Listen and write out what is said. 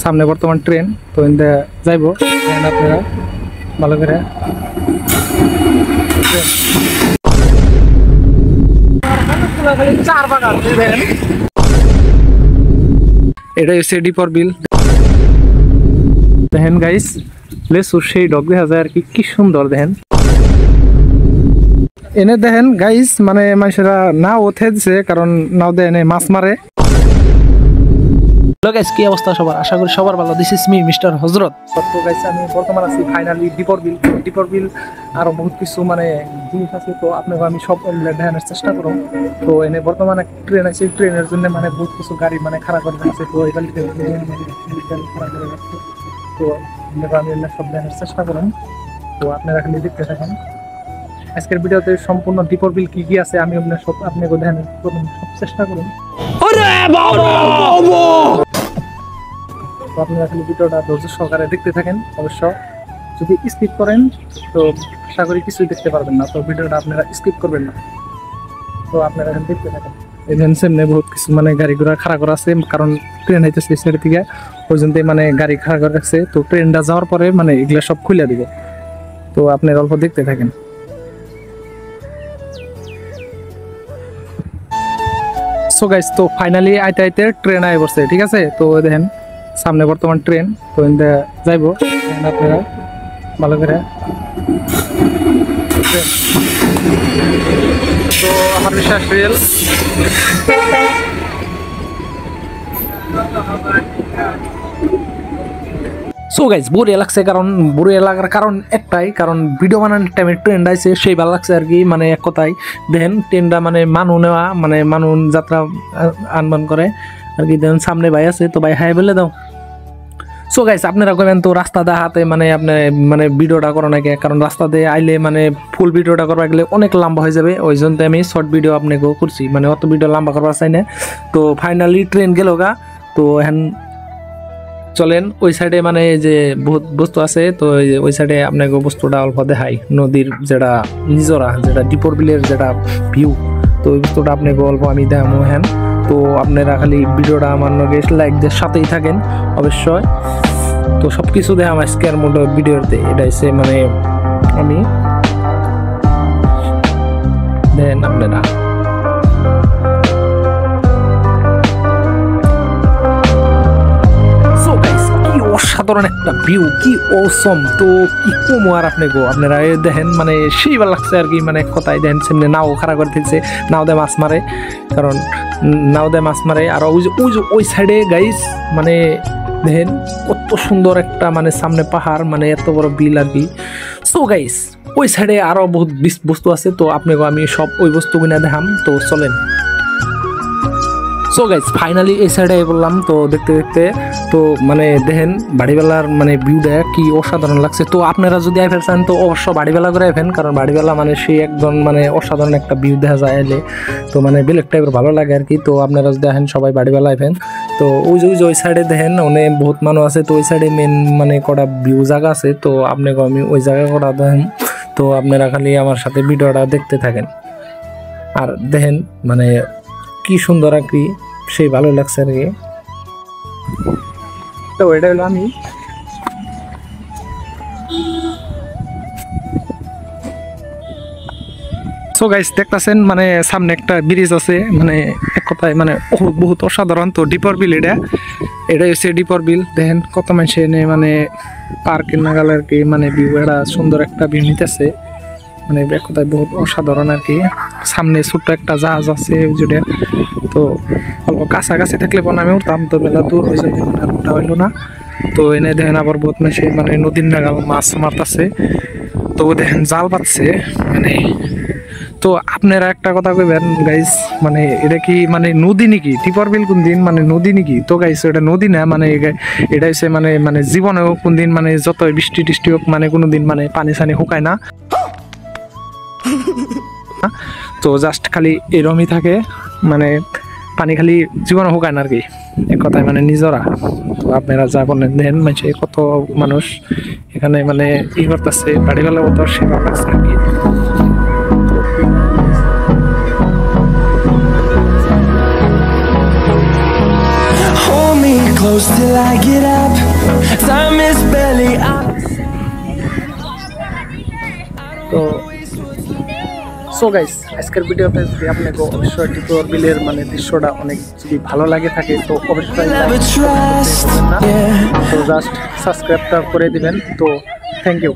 সামনে বর্তমান ট্রেন, তো এনতে যাইব আপনারা ভালো করে। এটা হচ্ছে ডিপর বিল। দেখেন গাইস, লেসুর সেই ডগ দেখা যায় আর কি, কি সুন্দর দেখেন। এনে দেখেন গাইস, মানে মানুষেরা নাও ওঠে দিছে, কারণ নাও দেয় এনে মাছ মারে। গাইস কি অবস্থা সবার, আশা করি সবার ভালো। দিস ইজ মি মিস্টার হযরত। তো গাইস আমি বর্তমান আছি ফাইনালি ডিপর বিল। ডিপর বিল আরো বহুত কিছু মানে জিনিস আছে, তো আপনাকে আমি সব দেখানোর চেষ্টা করব। তো এনে বর্তমানে ট্রেন আছে, ট্রেনের জন্য মানে বহুত কিছু গাড়ি মানে খারাপ করে রাখছে, তো এই গাড়িতে খারাপ করে রাখছে, তো আমি সব দেখানোর চেষ্টা করব। তো আপনারা খালি দেখতে থাকেন। আজকের ভিডিওতে সম্পূর্ণ ডিপর বিল কি কি আছে আমি আপনার সব আপনাকে দেখানোর সব চেষ্টা করুন। তো আপনারা খালি ভিডিওটা ধৈর্য সহকারে দেখতে থাকেন। অবশ্য যদি স্কিপ করেন তো আশা করি কিছুই দেখতে পারবেন না, তো ভিডিওটা আপনারা স্কিপ করবেন না। তো আপনারা এখন দেখতে থাকেন। এখানে বহুত কিছু মানে গাড়ি ঘোড়া খাড়া করা আছে, কারণ ট্রেন হইতেছে সাইড থেকে, ওই জন্য মানে গাড়ি খাড়া করে রাখছে। তো ট্রেনটা যাওয়ার পরে মানে এগুলা সব খুলে দিবে, তো আপনারা অল্প দেখতে থাকেন। সো গাইস, তো ফাইনালি আইতে আইতে ট্রেন আই পড়ছে, ঠিক আছে। তো দেখেন সামনে বর্তমান ট্রেন, তো এনতে যাইব আপনারা ভালো করে। তো আমার বিশ্বাস রেল। সো গাইস বোরিয়া লাগছে, কারণ বোরিয়া লাগার কারণ একটাই, কারণ ভিডিও বানানোর টাইমে ট্রেনটা আছে সেই ভালো লাগছে আর কি। মানে এক কথায় দেখেন ট্রেনটা মানে মানু নেওয়া, মানে মানু যাত্রা আনবান করে আর কি। দেখেন সামনে ভাই আছে, তো ভাই হাই বলে দাও। সো গাইস আপনারা কইবেন তো রাস্তা দা হাতে মানে আপনি মানে ভিডিওটা করো নাকি, কারণ রাস্তা দিয়ে আইলে মানে ফুল ভিডিওটা করবা গেলে অনেক লম্বা হয়ে যাবে, ওই জন্য আমি শর্ট ভিডিও আপনাকে করছি, মানে অত ভিডিও লম্বা করবার চাই না। তো ফাইনালি ট্রেন গেল গা। তো এখন চলেন ওই সাইডে মানে যে বহুত বস্তু আছে, তো ওই সাইডে আপনাকে বস্তুটা অল্প দেখাই, নদীর যেটা নিজরা, যেটা ডিপর বিলের যেটা ভিউ, তো ওই বস্তুটা আপনাকে অল্প আমি দেখাবো। হ্যাঁ, তো আপনারা খালি ভিডিওটা আমার নগে লাইকদের সাথেই থাকেন অবশ্যই। তো সব কিছু দেখাম আজকের মতো ভিডিওতে। এটা হচ্ছে মানে আমি দেন আপনারা অসাধারণ একটা ভিউ, কি অসম। তো কি কমো আর আপনারা দেখেন, মানে সেই ভালো লাগছে আর কি। মানে কথাই দেখেন সামনে নাও খাড়া করে দিচ্ছে, নাও দেয় মাছ মারে, কারণ নাও দেয় মাছ মারে। আর ওই সাইডে গাইস মানে দেখেন কত সুন্দর একটা মানে সামনে পাহাড়, মানে এত বড় বিল আর কি। সো গাইস ওই সাইডে আরো বহুত বস্তু আছে, তো আপনাকে আমি সব ওই বস্তু কিনা দেখাম। তো চলেন। সো গাইস ফাইনালি এই সাইডে বললাম, তো দেখতে দেখতে তো মানে দেখেন বাড়িবেলার মানে ভিউটা কি অসাধারণ লাগছে। তো আপনারা যদি আইফেল চান তো অবশ্য বাড়িবেলা করে আইফেন, কারণ বাড়িবেলা মানে সেই একদম মানে অসাধারণ একটা ভিউ দেখা যায় এলে, তো মানে বেলেগ টাইপের ভালো লাগে আর কি। তো আপনারা যদি দেখেন সবাই বাড়িবেলা আইফেন। তো ওই সাইডে দেখেন অনেক বহুত মানুষ আছে, তো ওই সাইডে মেন মানে কটা ভিউ জায়গা আছে, তো আপনাকে আমি ওই জায়গা কটা দেখেন। তো আপনারা খালি আমার সাথে ভিডিওটা দেখতে থাকেন আর দেখেন মানে কি সুন্দর আর কি, সেই ভালো লাগছে আর কি। তো এটা হলো আমি সো গাইস দেখতেছেন মানে সামনে একটা ব্রিজ আছে, মানে এক কথায় মানে বহুত অসাধারণ। তো ডিপর বিল এটা হচ্ছে ডিপর বিল। দেখেন কত মানুষ এনে মানে পার্কের নাগাল আর কি, মানে ভিউ এটা সুন্দর একটা ভিউ নিতেছে, মানে এক কথায় বহুত অসাধারণ আর কি। সামনে ছোট্ট একটা জাহাজ আছে জুড়ে, তো অল্প কাছাকাছি থাকলে পর আমি উঠতাম, তো বেলা দূর হয়ে যাবে ওটা হইলো না। তো এনে দেখেন আবার বহুত মানুষ মানে নদীর নাগাল মাছ মারতেছে, তো দেখেন জাল পাচ্ছে মানে। তো আপনারা একটা কথা কইবেন গাইস, মানে এটা কি মানে নদী নাকি? ডিপর বিল কোন দিন মানে নদী নাকি? তো গাইস এটা নদী না, মানে এটা হচ্ছে মানে জীবনেও কোন দিন মানে যত বৃষ্টি টিষ্টি হোক মানে কোনোদিন মানে পানি সানি শুকায় না। তো জাস্ট খালি এরমই থাকে, মানে পানি খালি জীবনে শুকায় না আর কি, এক কথায় মানে নিজরা। তো আপনারা যা বলেন দেন মানে কত মানুষ এখানে মানে ই করতেছে, বাড়িওয়ালা মতো সেবা করছে আর কি। close till I get up. Time is barely up. তো সো গাইস আজকের ভিডিওতে যদি আপনাকে অবশ্যই টিপর বিলের মানে দৃশ্যটা অনেক যদি ভালো লাগে থাকে তো অবশ্যই Never trust. Yeah. তো জাস্ট সাবস্ক্রাইবটা করে দিবেন। তো থ্যাংক ইউ।